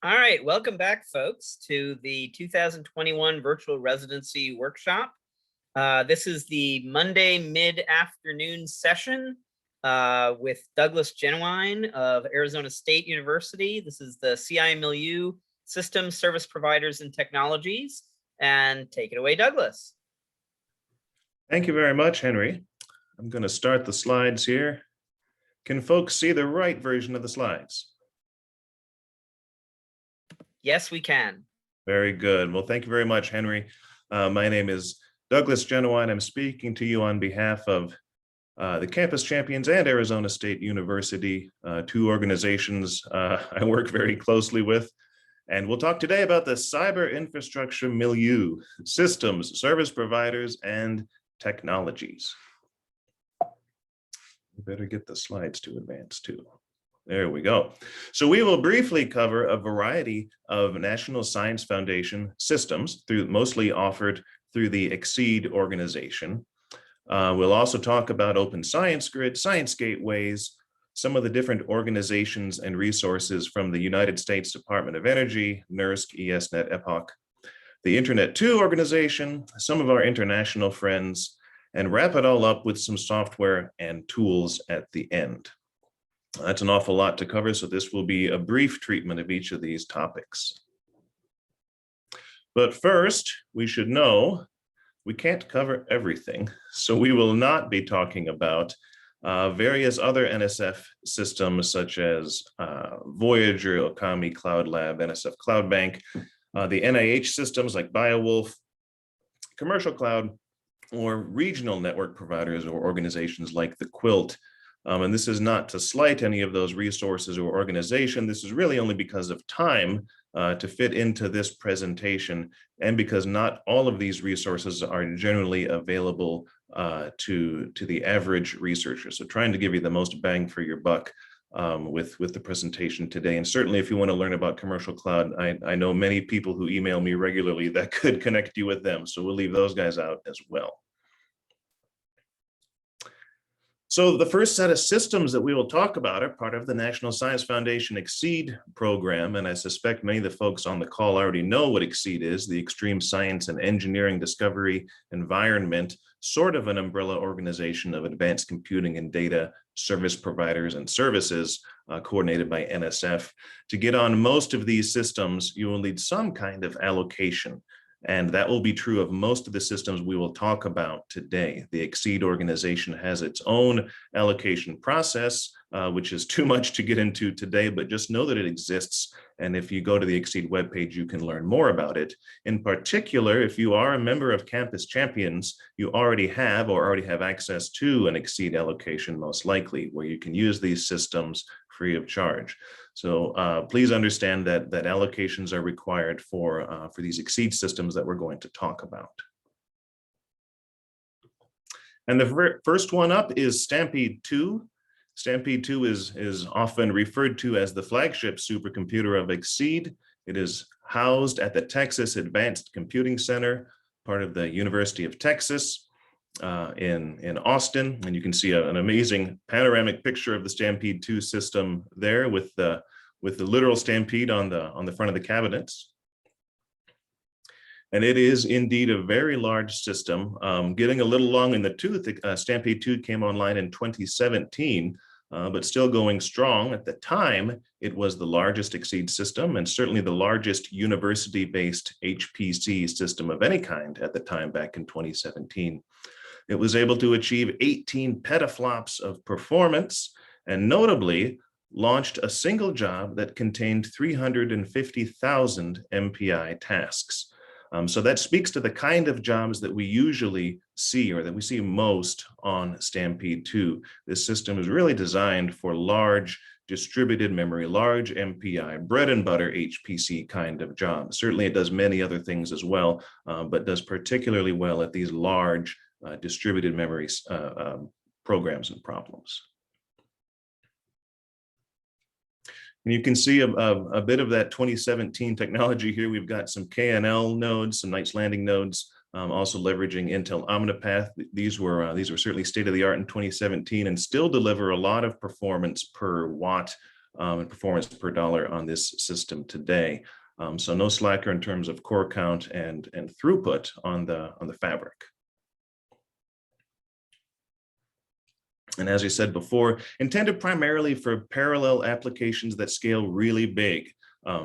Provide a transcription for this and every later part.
All right, welcome back, folks, to the 2021 Virtual Residency Workshop. This is the Monday mid-afternoon session with Douglas Jennewein of Arizona State University. This is the CI Milieu Systems, Service Providers, and Technologies. And take it away, Douglas. Thank you very much, Henry. I'm going to start the slides here. Can folks see the right version of the slides? Yes, we can. Very good. Well, thank you very much, Henry. My name is Douglas Jennewein. I'm speaking to you on behalf of the Campus Champions and Arizona State University, two organizations I work very closely with. And we'll talk today about the cyber infrastructure milieu, systems, service providers, and technologies. We better get the slides to advance too. There we go. So we will briefly cover a variety of National Science Foundation systems, mostly offered through the Exceed organization. We'll also talk about Open Science Grid, Science Gateways, some of the different organizations and resources from the United States Department of Energy, NERSC, ESNet, EPOC, the Internet 2 organization, some of our international friends, and wrap it all up with some software and tools at the end. That's an awful lot to cover, so this will be a brief treatment of each of these topics. But first, we should know we can't cover everything, so we will not be talking about various other NSF systems such as Voyager, Okami, Cloud Lab, NSF Cloud Bank, the NIH systems like BioWolf, commercial cloud, or regional network providers or organizations like the Quilt. And this is not to slight any of those resources or organization. This is really only because of time to fit into this presentation, and because not all of these resources are generally available to the average researcher. So trying to give you the most bang for your buck with the presentation today. And certainly if you want to learn about commercial cloud, I know many people who email me regularly that could connect you with them. So we'll leave those guys out as well. So the first set of systems that we will talk about are part of the National Science Foundation Exceed program, and I suspect many of the folks on the call already know what Exceed is, the Extreme Science and Engineering Discovery Environment, sort of an umbrella organization of advanced computing and data service providers and services coordinated by NSF. To get on most of these systems, you will need some kind of allocation. And that will be true of most of the systems we will talk about today. The Exceed organization has its own allocation process, which is too much to get into today, but just know that it exists. And if you go to the Exceed webpage, you can learn more about it. In particular, if you are a member of Campus Champions, you already have access to an Exceed allocation, most likely, where you can use these systems free of charge. So please understand that allocations are required for these Exceed systems that we're going to talk about. And the first one up is Stampede 2. Stampede 2 is often referred to as the flagship supercomputer of Exceed. It is housed at the Texas Advanced Computing Center, part of the University of Texas in Austin. And you can see an amazing panoramic picture of the Stampede 2 system there with the literal Stampede on the front of the cabinets. And it is indeed a very large system, getting a little long in the tooth. Stampede 2 came online in 2017, but still going strong. At the time, it was the largest Exceed system and certainly the largest university-based HPC system of any kind at the time back in 2017. It was able to achieve 18 petaflops of performance, and notably launched a single job that contained 350,000 MPI tasks. So that speaks to the kind of jobs that we usually see, or that we see most on Stampede 2. This system is really designed for large distributed memory, large MPI, bread and butter HPC kind of jobs. Certainly it does many other things as well, but does particularly well at these large distributed memory programs and problems. And you can see a bit of that 2017 technology here. We've got some KNL nodes, some Knights Landing nodes, also leveraging Intel Omnipath. These were certainly state of the art in 2017 and still deliver a lot of performance per watt in performance per dollar on this system today. So no slacker in terms of core count and throughput on the fabric. And as I said before, intended primarily for parallel applications that scale really big.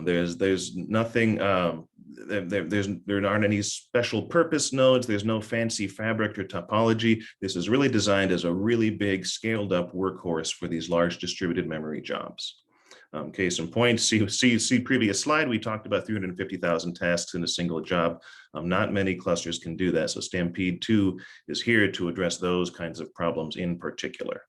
There's nothing, there aren't any special purpose nodes. There's no fancy fabric or topology. This is really designed as a really big scaled up workhorse for these large distributed memory jobs. Case in point, see previous slide, we talked about 350,000 tasks in a single job. Not many clusters can do that. So Stampede 2 is here to address those kinds of problems in particular.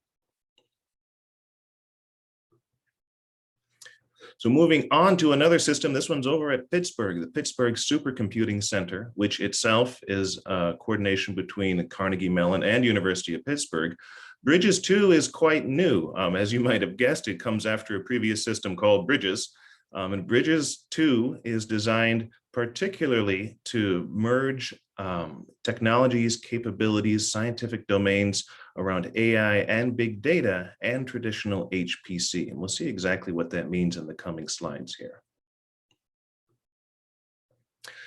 So moving on to another system, this one's over at Pittsburgh, the Pittsburgh Supercomputing Center, which itself is a coordination between Carnegie Mellon and University of Pittsburgh. Bridges 2 is quite new. As you might have guessed, it comes after a previous system called Bridges. And Bridges 2 is designed particularly to merge technologies, capabilities, scientific domains around AI and big data and traditional HPC. And we'll see exactly what that means in the coming slides here.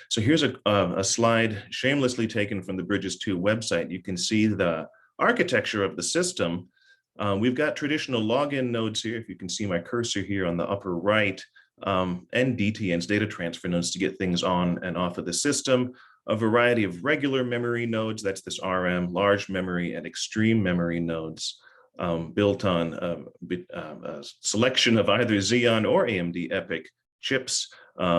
So here's a slide shamelessly taken from the Bridges 2 website. You can see the architecture of the system. We've got traditional login nodes here. If you can see my cursor here on the upper right, and DTNs, data transfer nodes, to get things on and off of the system. A variety of regular memory nodes, that's this RM, large memory and extreme memory nodes, built on a selection of either Xeon or AMD EPYC chips,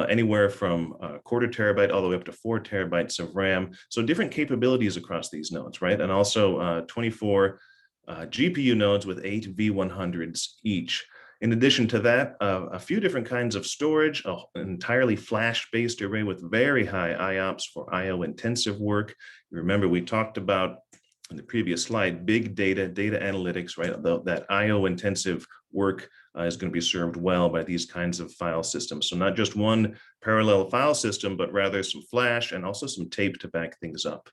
anywhere from a quarter terabyte all the way up to 4 terabytes of RAM. So different capabilities across these nodes, right? And also 24 GPU nodes with 8 V100s each. In addition to that, a few different kinds of storage, an entirely flash-based array with very high IOPS for IO-intensive work. You remember we talked about in the previous slide, big data, data analytics, right? That IO-intensive work is going to be served well by these kinds of file systems. So not just one parallel file system, but rather some flash and also some tape to back things up.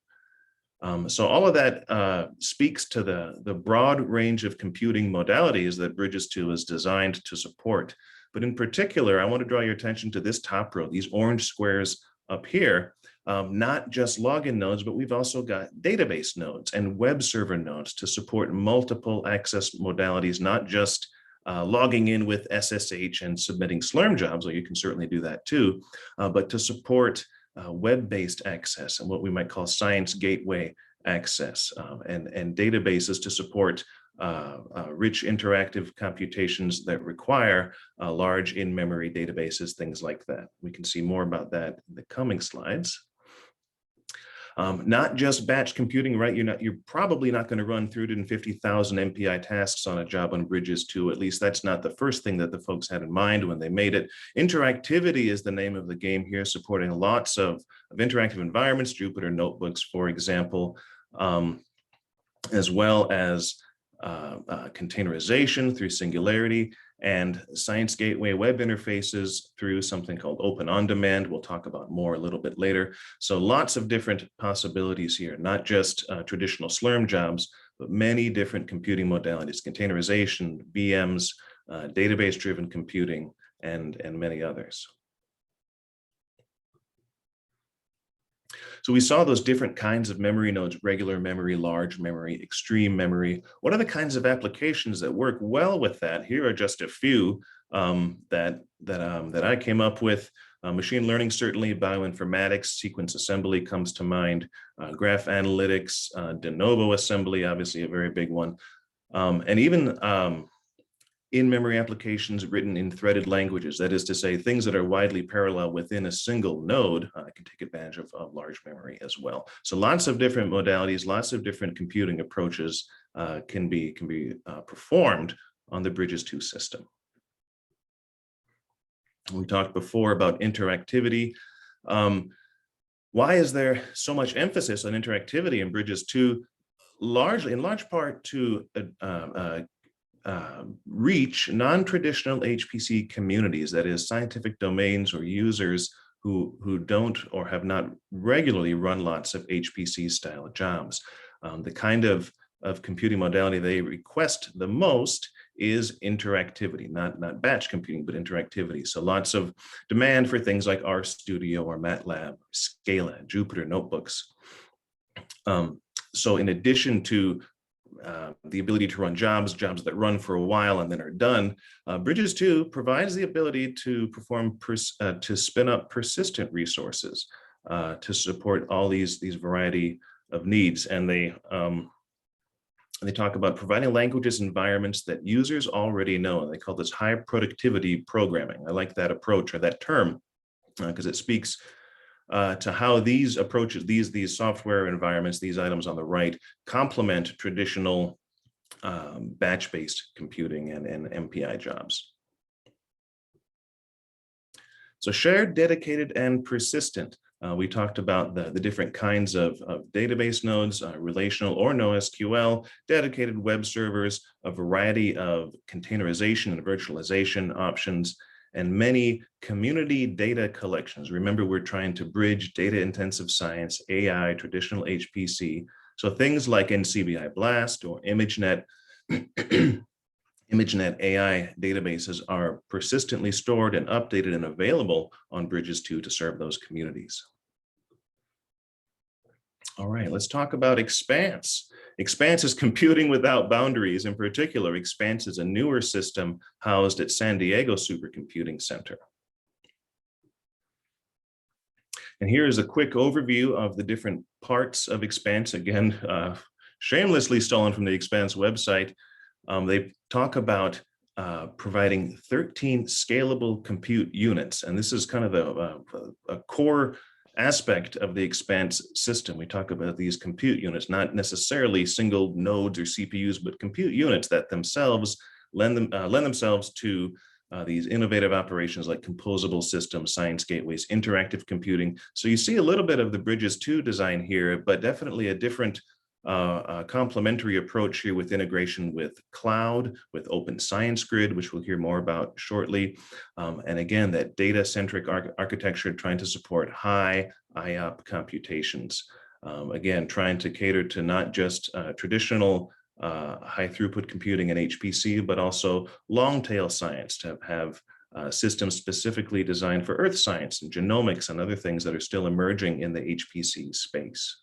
So all of that speaks to the broad range of computing modalities that Bridges 2 is designed to support. But in particular, I want to draw your attention to this top row, these orange squares up here. Not just login nodes, but we've also got database nodes and web server nodes to support multiple access modalities, not just logging in with SSH and submitting Slurm jobs, though you can certainly do that too, but to support web-based access and what we might call science gateway access, and databases to support rich interactive computations that require large in-memory databases, things like that. We can see more about that in the coming slides. Not just batch computing, right? You're probably not going to run 350,000 MPI tasks on a job on Bridges 2. At least that's not the first thing that the folks had in mind when they made it. Interactivity is the name of the game here, supporting lots of interactive environments, Jupyter notebooks, for example, as well as containerization through Singularity, and Science Gateway web interfaces through something called Open On Demand. We'll talk about more a little bit later. So lots of different possibilities here, not just traditional Slurm jobs, but many different computing modalities, containerization, VMs, database-driven computing, and many others. So we saw those different kinds of memory nodes: regular memory, large memory, extreme memory. What are the kinds of applications that work well with that? Here are just a few that I came up with. Machine learning, certainly, bioinformatics, sequence assembly comes to mind, graph analytics, de novo assembly, obviously a very big one, and even in-memory applications written in threaded languages. That is to say, things that are widely parallel within a single node can take advantage of large memory as well. So lots of different modalities, lots of different computing approaches can be performed on the Bridges 2 system. We talked before about interactivity. Why is there so much emphasis on interactivity in Bridges 2? In large part to reach non-traditional HPC communities, that is, scientific domains or users who don't or have not regularly run lots of HPC style jobs. The kind of computing modality they request the most is interactivity, not batch computing, but interactivity. So lots of demand for things like RStudio or MATLAB, Scala, Jupyter notebooks. So in addition to the ability to run jobs that run for a while and then are done, Bridges 2 provides the ability to to spin up persistent resources to support all these variety of needs. And they talk about providing languages environments that users already know. And they call this high productivity programming. I like that approach or that term because it speaks to how these approaches, these software environments, these items on the right, complement traditional batch-based computing and MPI jobs. So shared, dedicated, and persistent. We talked about the different kinds of database nodes, relational or NoSQL, dedicated web servers, a variety of containerization and virtualization options, and many community data collections. Remember, we're trying to bridge data-intensive science, AI, traditional HPC. So things like NCBI Blast or ImageNet, ImageNet AI databases are persistently stored and updated and available on Bridges 2 to serve those communities. All right, let's talk about Expanse. Expanse is computing without boundaries. In particular, Expanse is a newer system housed at San Diego Supercomputing Center. And here is a quick overview of the different parts of Expanse. Again, shamelessly stolen from the Expanse website. They talk about providing 13 scalable compute units. And this is kind of a core aspect of the Expanse system. We talk about these compute units, not necessarily single nodes or CPUs, but compute units that themselves lend themselves to these innovative operations like composable systems, science gateways, interactive computing. So you see a little bit of the Bridges 2 design here, but definitely a different complementary approach here with integration with cloud, with Open Science Grid, which we'll hear more about shortly. And again, that data-centric architecture trying to support high IOP computations. Again, trying to cater to not just traditional high throughput computing and HPC, but also long tail science to have systems specifically designed for earth science and genomics and other things that are still emerging in the HPC space.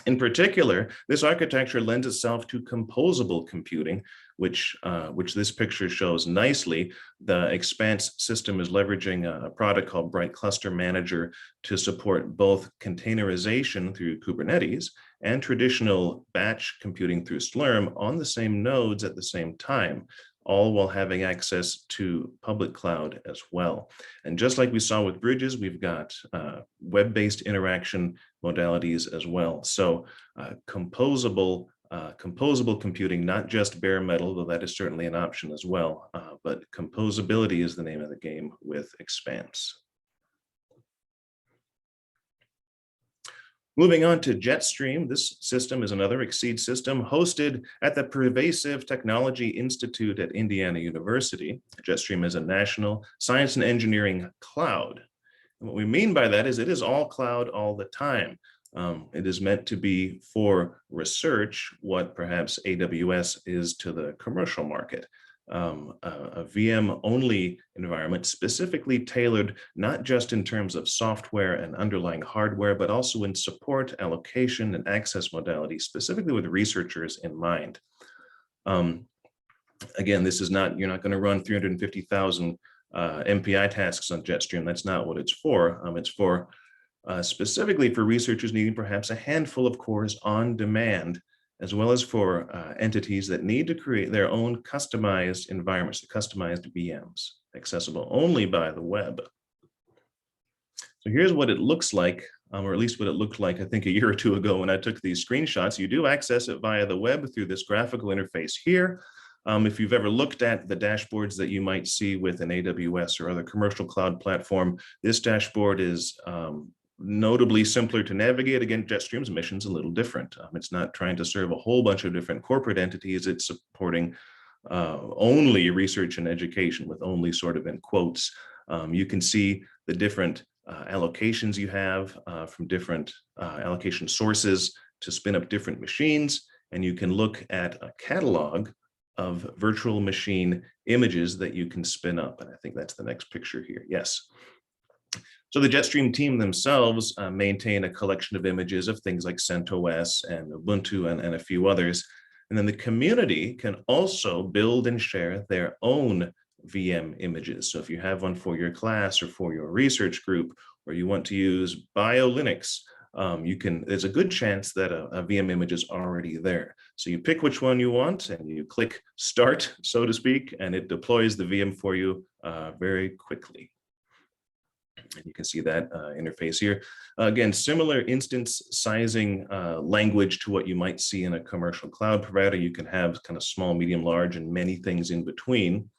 In particular, this architecture lends itself to composable computing, which this picture shows nicely. The Expanse system is leveraging a product called Bright Cluster Manager to support both containerization through Kubernetes and traditional batch computing through Slurm on the same nodes at the same time, all while having access to public cloud as well. And just like we saw with Bridges, we've got web-based interaction modalities as well. So composable computing, not just bare metal, though that is certainly an option as well, but composability is the name of the game with Expanse. Moving on to Jetstream, this system is another Exceed system hosted at the Pervasive Technology Institute at Indiana University. Jetstream is a national science and engineering cloud. And what we mean by that is it is all cloud all the time. It is meant to be for research what perhaps AWS is to the commercial market. A VM-only environment specifically tailored not just in terms of software and underlying hardware, but also in support, allocation, and access modalities, specifically with researchers in mind. Again, this is not, you're not going to run 350,000 MPI tasks on Jetstream. That's not what it's for. It's for specifically for researchers needing perhaps a handful of cores on demand, as well as for entities that need to create their own customized environments, customized VMs, accessible only by the web. So here's what it looks like, or at least what it looked like, I think, a year or two ago when I took these screenshots. You do access it via the web through this graphical interface here. If you've ever looked at the dashboards that you might see with an AWS or other commercial cloud platform, this dashboard is notably simpler to navigate. Again, Jetstream's mission is a little different. It's not trying to serve a whole bunch of different corporate entities. It's supporting only research and education, with only sort of in quotes. You can see the different allocations you have from different allocation sources to spin up different machines. And you can look at a catalog of virtual machine images that you can spin up. And I think that's the next picture here. Yes. So the Jetstream team themselves maintain a collection of images of things like CentOS and Ubuntu and a few others. And then the community can also build and share their own VM images. So if you have one for your class or for your research group, or you want to use BioLinux, there's a good chance that a VM image is already there. So you pick which one you want and you click start, so to speak, and it deploys the VM for you very quickly. And you can see that interface here. Again, similar instance sizing language to what you might see in a commercial cloud provider. You can have kind of small, medium, large, and many things in between.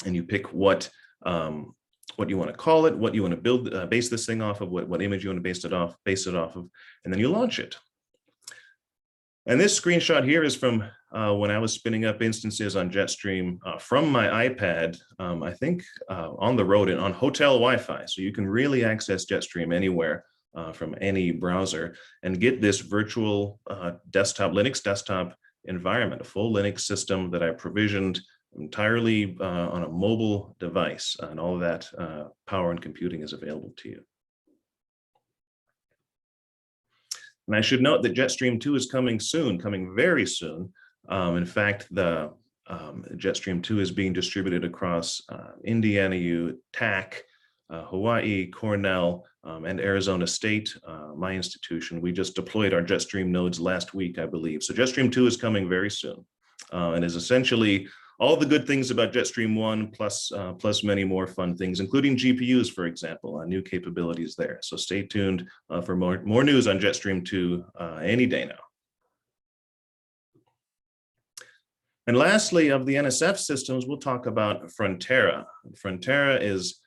And you pick what you want to call it, what you want to build, base this thing off of, what image you want to base it off of, and then you launch it. And this screenshot here is from when I was spinning up instances on Jetstream from my iPad, I think on the road and on hotel Wi-Fi. So you can really access Jetstream anywhere from any browser and get this virtual Linux desktop environment, a full Linux system that I provisioned entirely on a mobile device, and all of that power and computing is available to you. And I should note that Jetstream 2 is coming soon, coming very soon. In fact, the Jetstream 2 is being distributed across Indiana U, TAC, Hawaii, Cornell, and Arizona State, my institution. We just deployed our Jetstream nodes last week, I believe. So Jetstream 2 is coming very soon and is essentially all the good things about Jetstream 1 plus many more fun things, including GPUs, for example, new capabilities there. So stay tuned for more news on Jetstream 2 any day now. And lastly, of the NSF systems, we'll talk about Frontera. Frontera is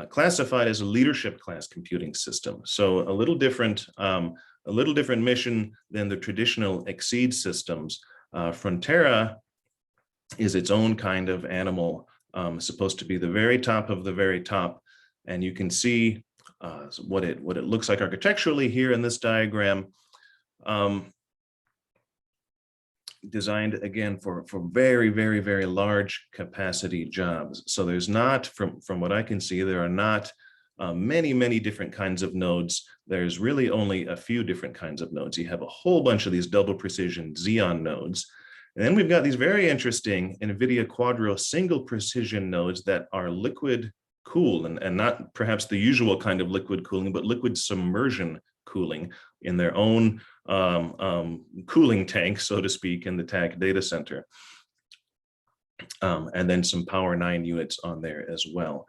classified as a leadership class computing system. So a little different mission than the traditional Exceed systems. Frontera is its own kind of animal, supposed to be the very top of the very top. And you can see what it looks like architecturally here in this diagram. Designed again for very, very, very large capacity jobs. So there's not, from what I can see, there are not many different kinds of nodes. There's really only a few different kinds of nodes. You have a whole bunch of these double precision Xeon nodes. And then we've got these very interesting NVIDIA Quadro single precision nodes that are liquid cooled and not perhaps the usual kind of liquid cooling, but liquid submersion cooling in their own cooling tank, so to speak, in the TAC data center. And then some Power 9 units on there as well.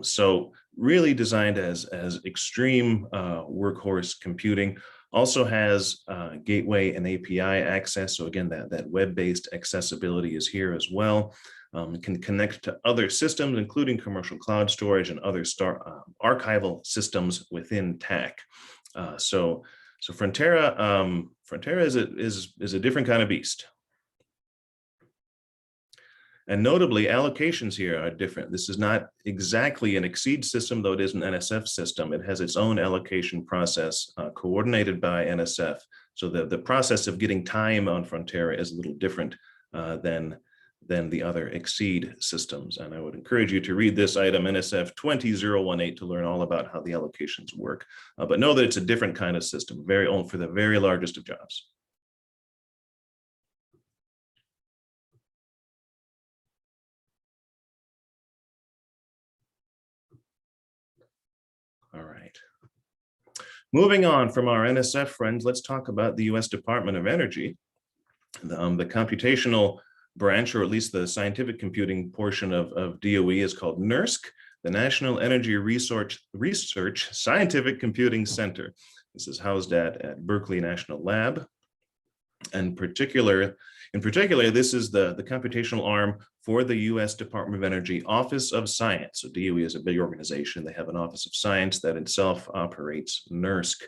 So really designed as extreme workhorse computing. Also has gateway and API access. So again, that web-based accessibility is here as well. It can connect to other systems, including commercial cloud storage and other archival systems within TAC. So Frontera is a different kind of beast. And notably, allocations here are different. This is not exactly an Exceed system, though it is an NSF system. It has its own allocation process coordinated by NSF. So the process of getting time on Frontera is a little different than the other Exceed systems. And I would encourage you to read this item, NSF 20018, to learn all about how the allocations work. But know that it's a different kind of system, for the very largest of jobs. All right. Moving on from our NSF friends, let's talk about the US Department of Energy. The computational branch, or at least the scientific computing portion of DOE, is called NERSC, the National Energy Research Scientific Computing Center. This is housed at Berkeley National Lab. And in particular, this is the computational arm for the US Department of Energy Office of Science. So DOE is a big organization. They have an Office of Science that itself operates NERSC.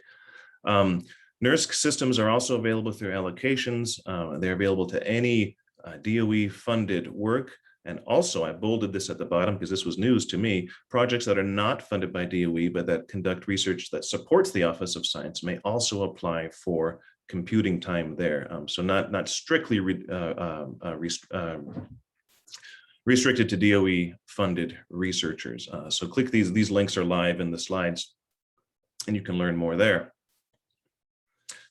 NERSC systems are also available through allocations. They're available to any DOE-funded work. And also, I bolded this at the bottom because this was news to me, projects that are not funded by DOE, but that conduct research that supports the Office of Science may also apply for computing time there. So not strictly restricted to DOE funded researchers. So click these links are live in the slides and you can learn more there.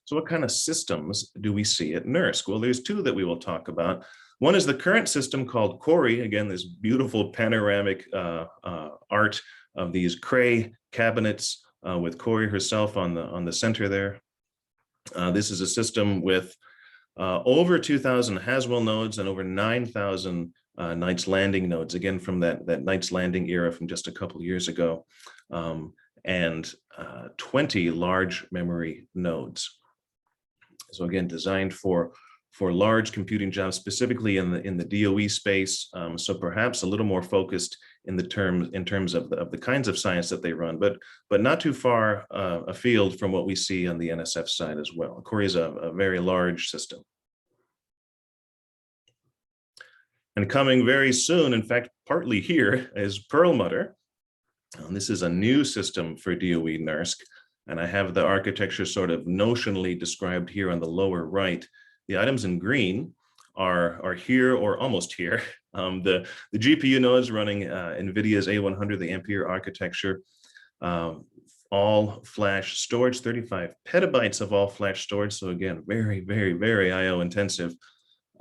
So what kind of systems do we see at NERSC? Well, there's two that we will talk about. One is the current system called Cori. Again, this beautiful panoramic art of these Cray cabinets with Cori herself on the center there. This is a system with over 2,000 Haswell nodes and over 9,000 Knights Landing nodes, again, from that Knights Landing era from just a couple years ago, and 20 large memory nodes. So again, designed for large computing jobs, specifically in the DOE space. So perhaps a little more focused in terms of the kinds of science that they run, but not too far afield from what we see on the NSF side as well. Cori is a very large system. And coming very soon, in fact, partly here, is Perlmutter. This is a new system for DOE NERSC. And I have the architecture sort of notionally described here on the lower right. The items in green are here or almost here. The GPU nodes running NVIDIA's A100, the Ampere architecture, all flash storage, 35 petabytes of all flash storage. So again, very, very, very IO intensive.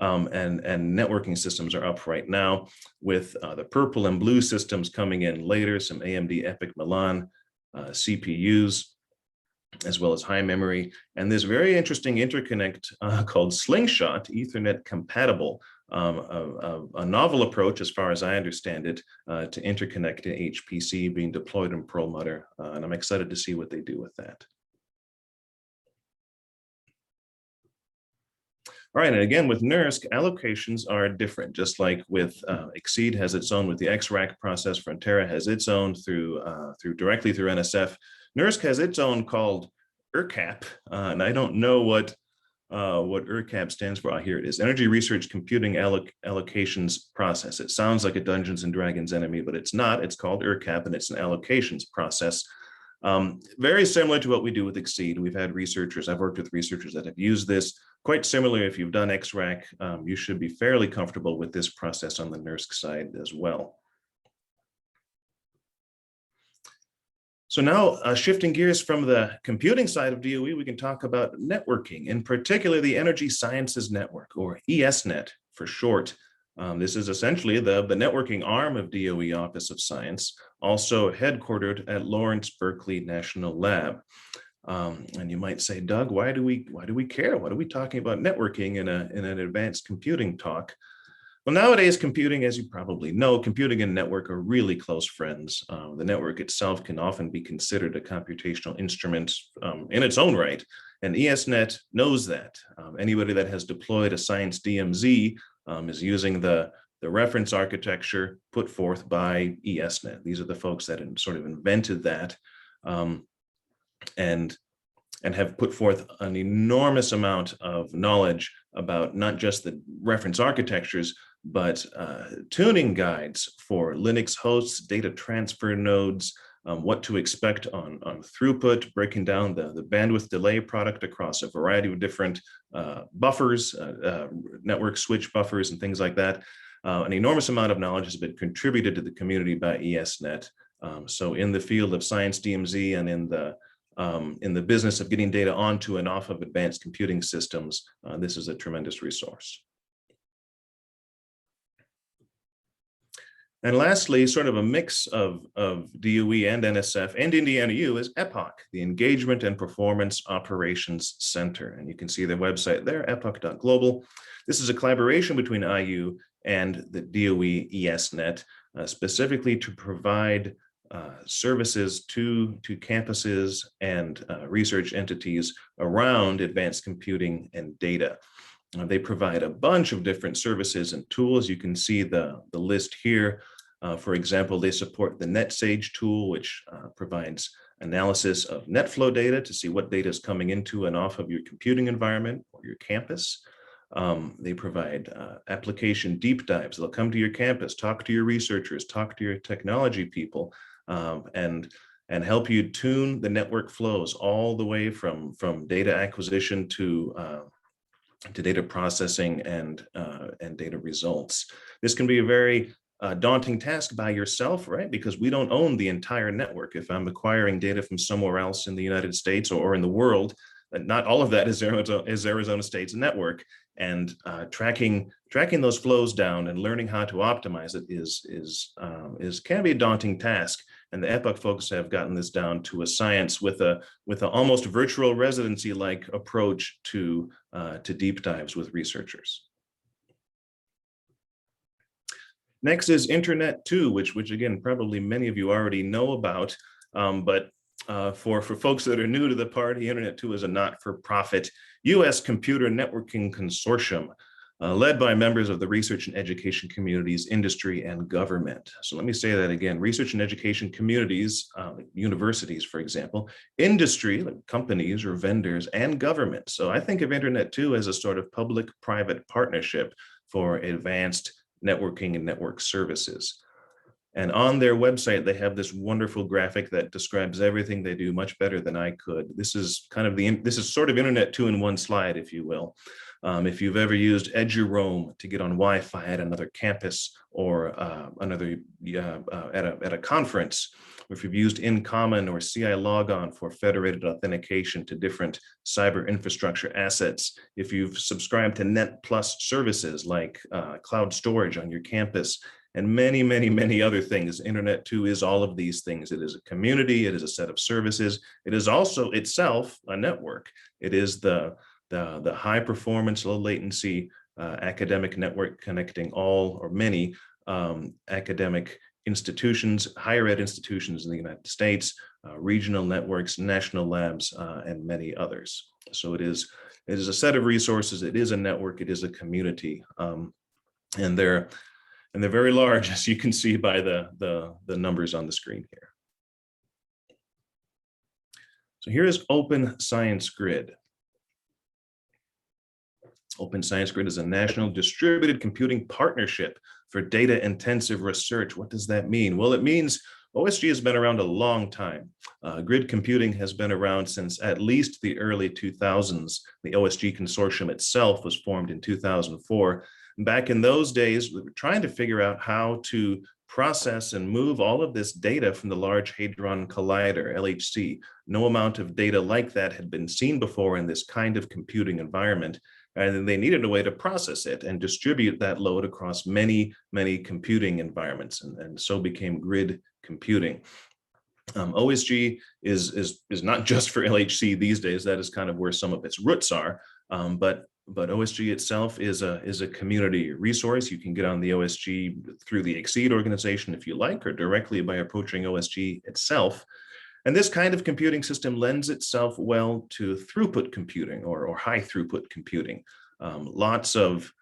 And networking systems are up right now with the purple and blue systems coming in later, some AMD EPYC Milan CPUs, as well as high memory, and this very interesting interconnect called Slingshot, Ethernet compatible, a novel approach, as far as I understand it, to interconnect an HPC being deployed in Perlmutter, and I'm excited to see what they do with that. All right, and again, with NERSC, allocations are different, just like with Exceed has its own with the XRAC process, Frontera has its own directly through NSF. NERSC has its own called ERCAP, and I don't know what ERCAP stands for. Here it is, Energy Research Computing Allocations Process. It sounds like a Dungeons and Dragons enemy, but it's not. It's called ERCAP, and it's an allocations process. Very similar to what we do with Exceed. We've had researchers, I've worked with researchers that have used this. Quite similar, if you've done XRAC, you should be fairly comfortable with this process on the NERSC side as well. So now shifting gears from the computing side of DOE, we can talk about networking, in particular the Energy Sciences Network, or ESNet for short. This is essentially the networking arm of DOE Office of Science, also headquartered at Lawrence Berkeley National Lab. And you might say, Doug, why do we care? What are we talking about networking in an advanced computing talk? Well, nowadays, computing, as you probably know, computing and network are really close friends. The network itself can often be considered a computational instrument in its own right, and ESNet knows that. Anybody that has deployed a science DMZ is using the reference architecture put forth by ESNet. These are the folks that sort of invented that and have put forth an enormous amount of knowledge about not just the reference architectures, but tuning guides for Linux hosts, data transfer nodes, what to expect on throughput, breaking down the bandwidth delay product across a variety of different buffers, network switch buffers and things like that. An enormous amount of knowledge has been contributed to the community by ESNet. So in the field of science DMZ and in the business of getting data onto and off of advanced computing systems, this is a tremendous resource. And lastly, sort of a mix of DOE and NSF and Indiana U is EPOC, the Engagement and Performance Operations Center. And you can see their website there, epoch.global. This is a collaboration between IU and the DOE ESNet, specifically to provide services to campuses and research entities around advanced computing and data. They provide a bunch of different services and tools. You can see the list here. For example, they support the NetSage tool, which provides analysis of NetFlow data to see what data is coming into and off of your computing environment or your campus. They provide application deep dives. They'll come to your campus, talk to your researchers, talk to your technology people, and and help you tune the network flows all the way from data acquisition to data processing and data results. This can be a very daunting task by yourself, right? Because we don't own the entire network. If I'm acquiring data from somewhere else in the United States or in the world, not all of that is Arizona State's network, and tracking those flows down and learning how to optimize it can be a daunting task. And the Epoch folks have gotten this down to a science with an almost virtual residency-like approach to deep dives with researchers. Next is Internet 2, which again, probably many of you already know about, but for folks that are new to the party, Internet 2 is a not-for-profit U.S. computer networking consortium led by members of the research and education communities, industry, and government. So let me say that again: research and education communities, like universities, for example, industry, like companies or vendors, and government. So I think of Internet 2 as a sort of public-private partnership for advanced networking and network services. And on their website, they have this wonderful graphic that describes everything they do much better than I could. This is sort of Internet 2 in one slide, if you will. If you've ever used Eduroam to get on Wi-Fi at another campus or at a conference, or if you've used InCommon or CI Logon for federated authentication to different cyber infrastructure assets, if you've subscribed to Net Plus services like cloud storage on your campus, and many, many, many other things. Internet 2 is all of these things. It is a community, it is a set of services. It is also itself a network. It is the high performance, low latency academic network connecting all or many academic institutions, higher ed institutions in the United States, regional networks, national labs, and many others. So it is a set of resources. It is a network. It is a community, and they're very large, as you can see by the numbers on the screen here. So here is Open Science Grid. Open Science Grid is a national distributed computing partnership for data-intensive research. What does that mean? Well, it means OSG has been around a long time. Grid computing has been around since at least the early 2000s. The OSG consortium itself was formed in 2004. Back in those days, we were trying to figure out how to process and move all of this data from the Large Hadron Collider, LHC. No amount of data like that had been seen before in this kind of computing environment. And they needed a way to process it and distribute that load across many, many computing environments. And so became grid computing. OSG is not just for LHC these days. That is kind of where some of its roots are. But OSG itself is a community resource. You can get on the OSG through the Exceed organization if you like, or directly by approaching OSG itself. And this kind of computing system lends itself well to throughput computing or high throughput computing. Lots of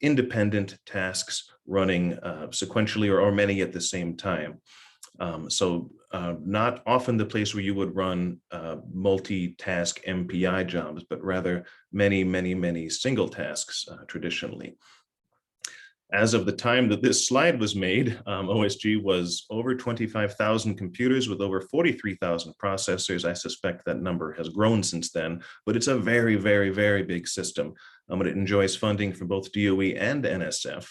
independent tasks running sequentially or many at the same time. Not often the place where you would run multitask MPI jobs, but rather many, many, many single tasks traditionally. As of the time that this slide was made, OSG was over 25,000 computers with over 43,000 processors. I suspect that number has grown since then, but it's a very, very, very big system. And it enjoys funding from both DOE and NSF.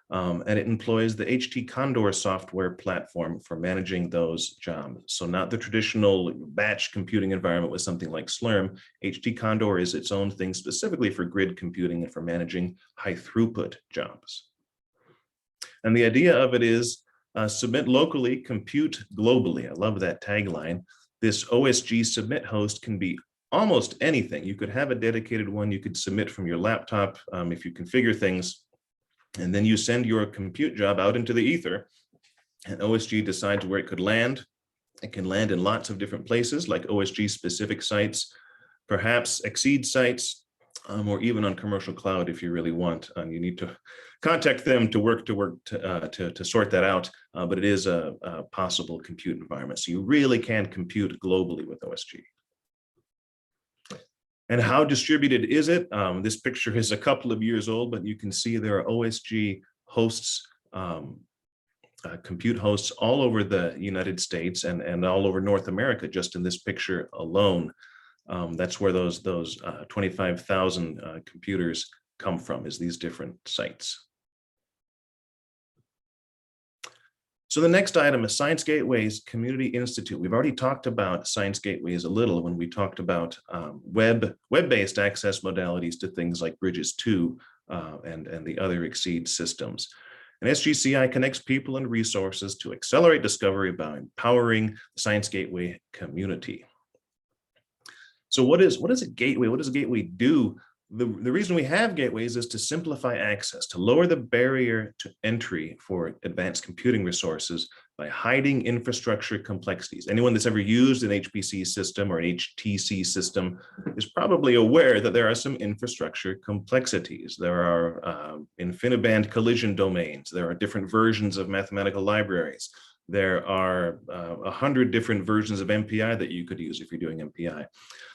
And it employs the HT Condor software platform for managing those jobs. So not the traditional batch computing environment with something like Slurm. HT Condor is its own thing specifically for grid computing and for managing high throughput jobs. And the idea of it is submit locally, compute globally. I love that tagline. This OSG submit host can be almost anything. You could have a dedicated one you could submit from your laptop if you configure things. And then you send your compute job out into the ether, and OSG decides where it could land. It can land in lots of different places, like OSG specific sites, perhaps Exceed sites, or even on commercial cloud if you really want. You need to contact them to sort that out, but it is a possible compute environment. So you really can compute globally with OSG. And how distributed is it? This picture is a couple of years old, but you can see there are OSG hosts compute hosts all over the United States and all over North America, just in this picture alone. That's where those 25,000 computers come from, is these different sites. So the next item is Science Gateway's Community Institute. We've already talked about Science Gateways a little when we talked about web-based access modalities to things like Bridges 2 and the other XSEED systems. And SGCI connects people and resources to accelerate discovery by empowering the Science Gateway community. So what is a gateway? What does a gateway do? The reason we have gateways is to simplify access, to lower the barrier to entry for advanced computing resources by hiding infrastructure complexities. Anyone that's ever used an HPC system or an HTC system is probably aware that there are some infrastructure complexities. There are InfiniBand collision domains. There are different versions of mathematical libraries. There are 100 different versions of MPI that you could use if you're doing MPI.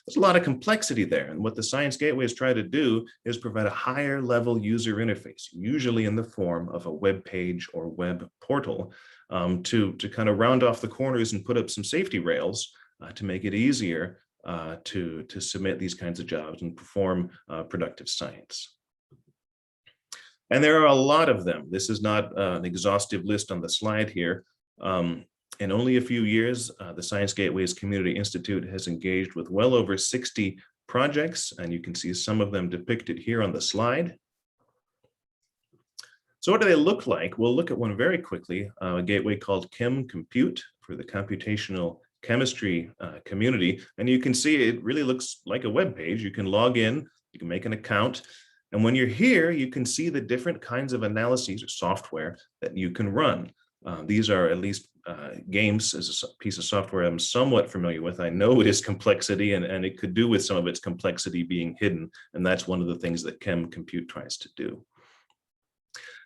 There's a lot of complexity there. And what the Science Gateways try to do is provide a higher level user interface, usually in the form of a web page or web portal, to kind of round off the corners and put up some safety rails to make it easier to submit these kinds of jobs and perform productive science. And there are a lot of them. This is not an exhaustive list on the slide here. In only a few years, the Science Gateways Community Institute has engaged with well over 60 projects, and you can see some of them depicted here on the slide. So what do they look like? We'll look at one very quickly, a gateway called Chem Compute for the computational chemistry community. And you can see it really looks like a web page. You can log in, you can make an account. And when you're here, you can see the different kinds of analyses or software that you can run. These are at least games as a piece of software I'm somewhat familiar with. I know it is complexity and it could do with some of its complexity being hidden. And that's one of the things that Chem Compute tries to do.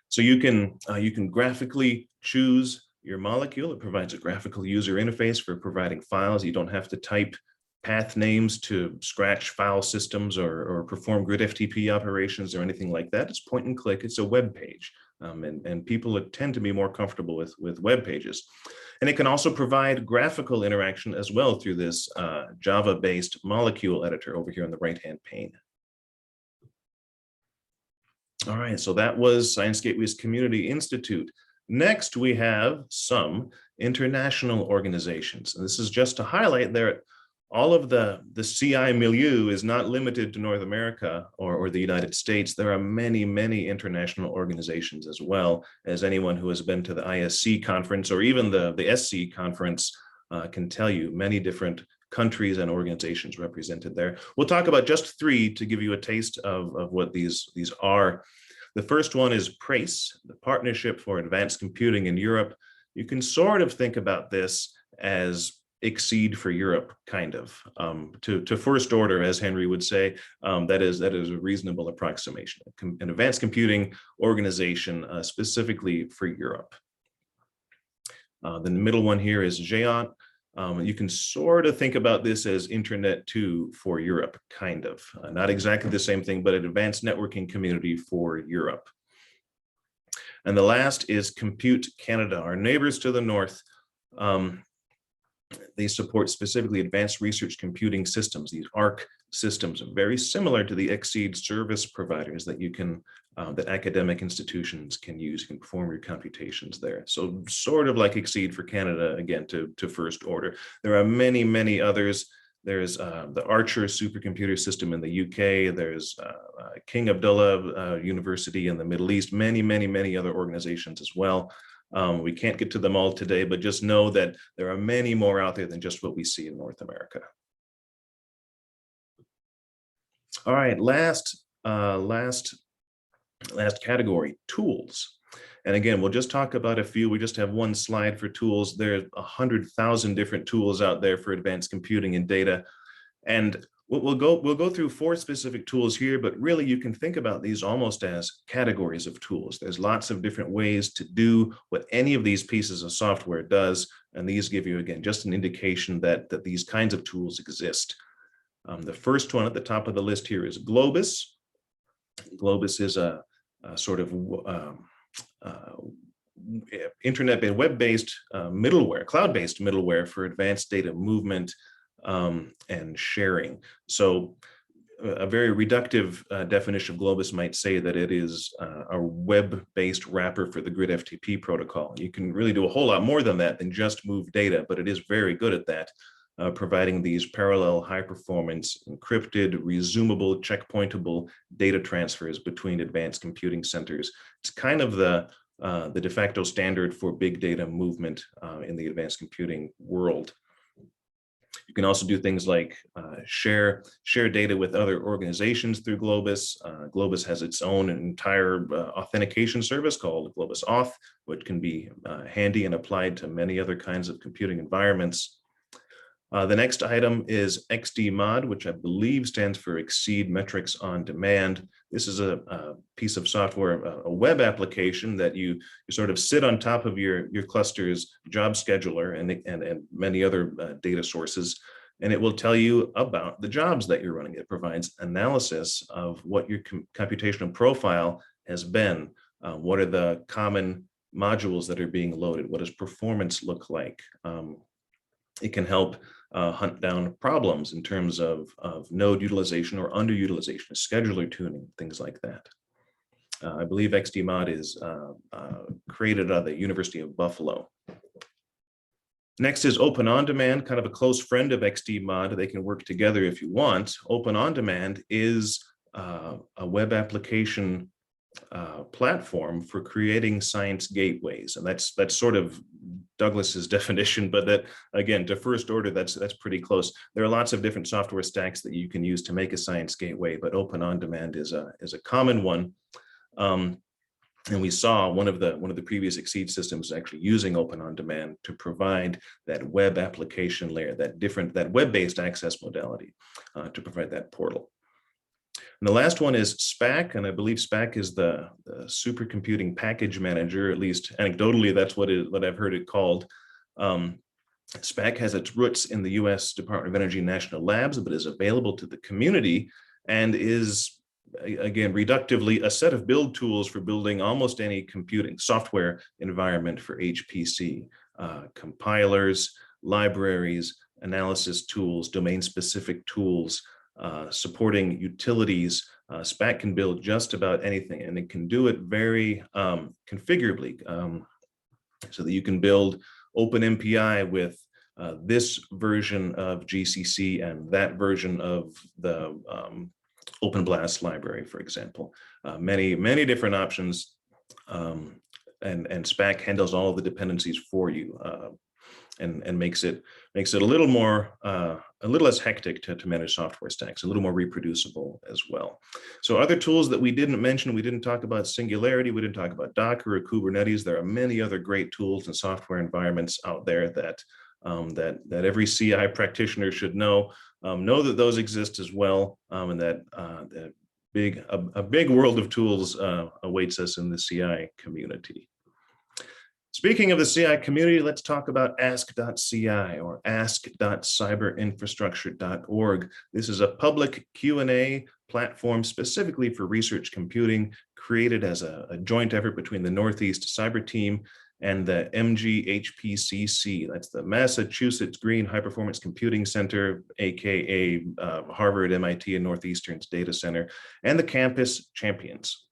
So you can graphically choose your molecule. It provides a graphical user interface for providing files. You don't have to type path names to scratch file systems or perform grid FTP operations or anything like that. It's point and click. It's a web page. And people tend to be more comfortable with web pages. And it can also provide graphical interaction as well through this Java-based molecule editor over here on the right-hand pane. All right, so that was Science Gateway's Community Institute. Next, we have some international organizations. And this is just to highlight there, all of the CI milieu is not limited to North America or the United States. There are many, many international organizations as well, as anyone who has been to the ISC conference or even the SC conference can tell you, many different countries and organizations represented there. We'll talk about just three to give you a taste of what these are. The first one is PRACE, the Partnership for Advanced Computing in Europe. You can sort of think about this as XSEED for Europe, kind of, to first order, as Henry would say. That is a reasonable approximation. An advanced computing organization specifically for Europe. The middle one here is GEONT. You can sort of think about this as Internet 2 for Europe, kind of. Not exactly the same thing, but an advanced networking community for Europe. And the last is Compute Canada, our neighbors to the north. They support specifically advanced research computing systems. These ARC systems are very similar to the XSEED service providers that you can, that academic institutions can use. You can perform your computations there. So sort of like XSEED for Canada, again, to first order. There are many, many others. There's the Archer supercomputer system in the UK. There's King Abdullah University in the Middle East. Many, many, many other organizations as well. We can't get to them all today, but just know that there are many more out there than just what we see in North America. All right, last category, tools. And again, we'll just talk about a few. We just have one slide for tools. There are 100,000 different tools out there for advanced computing and data. And we'll go through 4 specific tools here, but really you can think about these almost as categories of tools. There's lots of different ways to do what any of these pieces of software does. And these give you, again, just an indication that these kinds of tools exist. The first one at the top of the list here is Globus. Globus is a sort of internet-based, web-based middleware, cloud-based middleware for advanced data movement and sharing. So a very reductive definition of Globus might say that it is a web-based wrapper for the grid FTP protocol. You can really do a whole lot more than that than just move data, but it is very good at that, providing these parallel, high-performance, encrypted, resumable, checkpointable data transfers between advanced computing centers. It's kind of the de facto standard for big data movement in the advanced computing world. You can also do things like share data with other organizations through Globus. Globus has its own entire authentication service called Globus Auth, which can be handy and applied to many other kinds of computing environments. The next item is XDMod, which I believe stands for Exceed Metrics on Demand. This is a piece of software, a web application that you sort of sit on top of your cluster's job scheduler and many other data sources, and it will tell you about the jobs that you're running. It provides analysis of what your computational profile has been. What are the common modules that are being loaded? What does performance look like? It can help hunt down problems in terms of node utilization or underutilization, scheduler tuning, things like that. I believe XDMod is created at the University of Buffalo. Next is Open On Demand, kind of a close friend of XDMod. They can work together if you want. Open On Demand is a web application platform for creating science gateways, and that's sort of Douglas's definition, but that, again, to first order, that's pretty close. There are lots of different software stacks that you can use to make a science gateway, but Open On Demand is a common one. And we saw one of the previous Exceed systems actually using Open On Demand to provide that web application layer, that web-based access modality to provide that portal. And the last one is SPAC, and I believe SPAC is the supercomputing package manager. At least anecdotally, that's what I've heard it called. SPAC has its roots in the U.S. Department of Energy National Labs, but is available to the community and is, again, reductively, a set of build tools for building almost any computing software environment for HPC, compilers, libraries, analysis tools, domain-specific tools, supporting utilities. SPAC can build just about anything, and it can do it very configurably, so that you can build OpenMPI with this version of GCC and that version of the OpenBlast library, for example. Many different options, and SPAC handles all of the dependencies for you, and makes it a little more a little less hectic to manage software stacks, a little more reproducible as well. So other tools that we didn't mention, we didn't talk about Singularity, we didn't talk about Docker or Kubernetes. There are many other great tools and software environments out there that every CI practitioner should know that those exist as well, and that a big world of tools awaits us in the CI community. Speaking of the CI community, let's talk about ask.ci or ask.cyberinfrastructure.org. This is a public Q&A platform specifically for research computing, created as a joint effort between the Northeast Cyber Team and the MGHPCC. That's the Massachusetts Green High Performance Computing Center, aka Harvard, MIT, and Northeastern's data center, and the Campus Champions.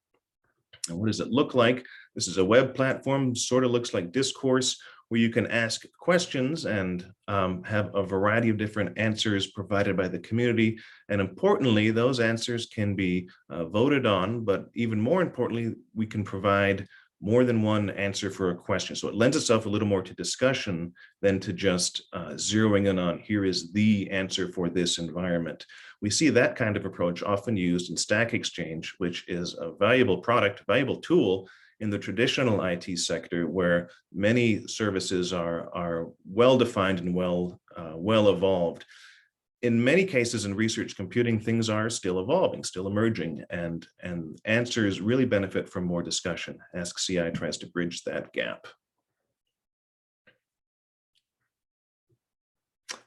And what does it look like? This is a web platform, sort of looks like Discourse, where you can ask questions and have a variety of different answers provided by the community. And importantly, those answers can be voted on, but even more importantly, we can provide more than one answer for a question. So it lends itself a little more to discussion than to just zeroing in on, here is the answer for this environment. We see that kind of approach often used in Stack Exchange, which is a valuable product, valuable tool in the traditional IT sector, where many services are well-defined and well evolved. In many cases in research computing, things are still evolving, still emerging, and answers really benefit from more discussion. AskCI tries to bridge that gap.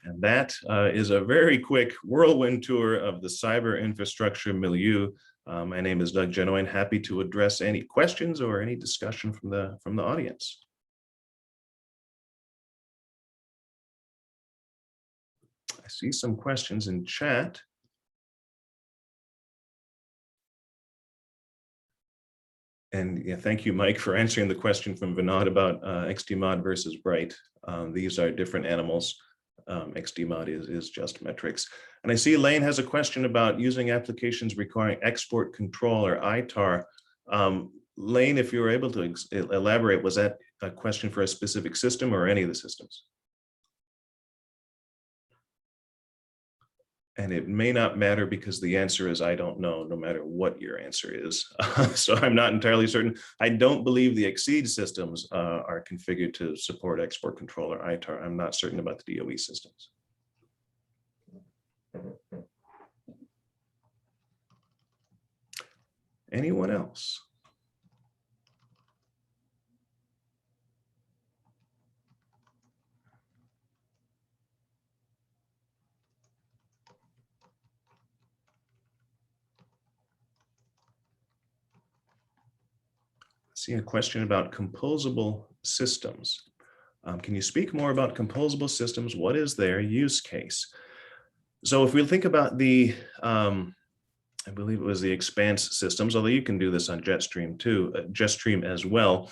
And that is a very quick whirlwind tour of the cyber infrastructure milieu. My name is Doug Jennewein, happy to address any questions or any discussion from the audience. I see some questions in chat. And yeah, thank you, Mike, for answering the question from Vinod about XDMod versus Bright. These are different animals. XDMod is just metrics. And I see Lane has a question about using applications requiring export control or ITAR. Lane, if you were able to elaborate, was that a question for a specific system or any of the systems? And it may not matter because the answer is I don't know, no matter what your answer is. So I'm not entirely certain. I don't believe the Exceed systems are configured to support export control or ITAR. I'm not certain about the DOE systems. Anyone else? See a question about composable systems. Can you speak more about composable systems? What is their use case? So if we think about the, I believe it was the Expanse systems, although you can do this on Jetstream too, Jetstream as well.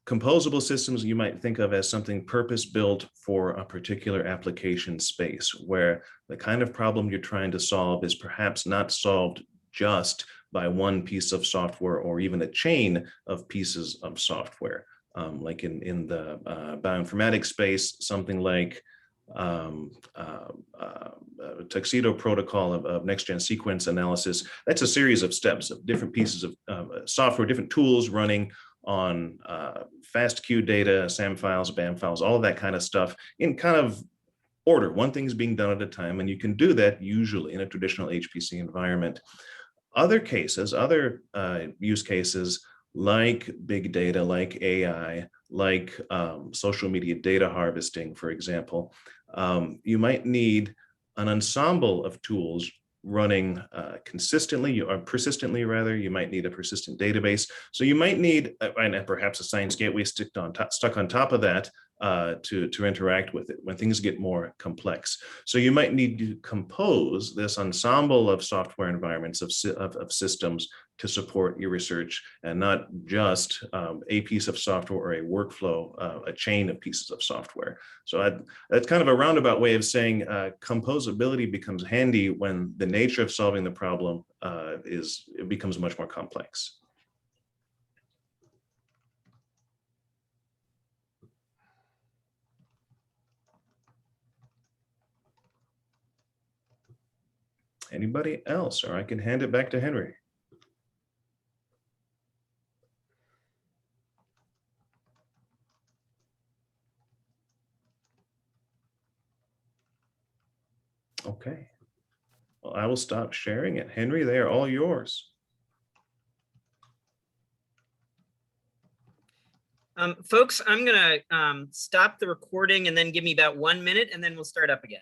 Composable systems you might think of as something purpose-built for a particular application space, where the kind of problem you're trying to solve is perhaps not solved just by one piece of software or even a chain of pieces of software. Like in the bioinformatics space, something like tuxedo protocol of next-gen sequence analysis. That's a series of steps of different pieces of software, different tools running on FASTQ data, SAM files, BAM files, all of that kind of stuff in kind of order. One thing's being done at a time, and you can do that usually in a traditional HPC environment. Other cases, other use cases like big data, like AI, like social media data harvesting, for example, you might need an ensemble of tools running consistently or persistently rather. You might need a persistent database. So you might need, and perhaps a science gateway stuck on top of that to interact with it when things get more complex. So you might need to compose this ensemble of software environments of systems to support your research, and not just a piece of software or a workflow, a chain of pieces of software. So that's kind of a roundabout way of saying composability becomes handy when the nature of solving the problem it becomes much more complex. Anybody else, or I can hand it back to Henry. Okay, well, I will stop sharing it. Henry, they are all yours. Folks, I'm gonna stop the recording and then give me about 1 minute and then we'll start up again.